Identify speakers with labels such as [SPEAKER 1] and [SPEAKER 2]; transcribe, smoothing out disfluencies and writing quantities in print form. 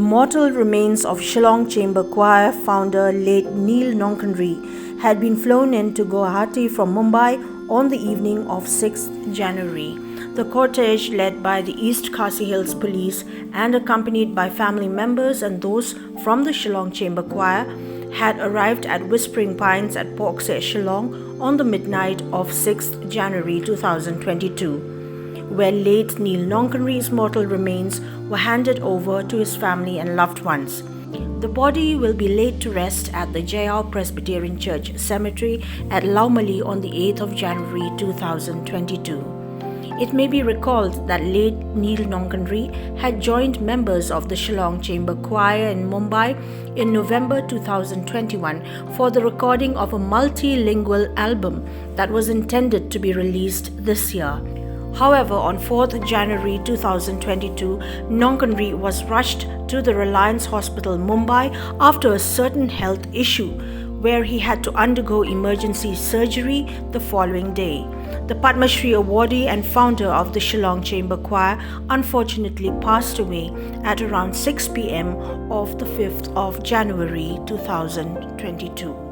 [SPEAKER 1] mortal remains of Shillong Chamber Choir founder late Neil NONGKYNRIH had been flown into Guwahati from Mumbai on the evening of 6th January. The cortege, led by the East KHASI Hills Police and accompanied by family members and those from the Shillong Chamber Choir, had arrived at Whispering Pines at POHKSEH, Shillong on the midnight of 6th January 2022, where late Neil NONGKYNRIH'S mortal remains were handed over to his family and loved ones. The body will be laid to rest at the Jayao Presbyterian Church Cemetery at Laumali on the 8th of January 2022. It may be recalled that late Neil NONGKYNRIH had joined members of the Shillong Chamber Choir in Mumbai in November 2021 for the recording of a multilingual album that was intended to be released this year. However, on 4th January 2022, NONGKYNRIH was rushed to the Reliance Hospital, Mumbai after a certain health issue, where he had to undergo emergency surgery the following day. The Padma Shri awardee and founder of the Shillong Chamber Choir unfortunately passed away at around 6 p.m. of the 5th of January 2022.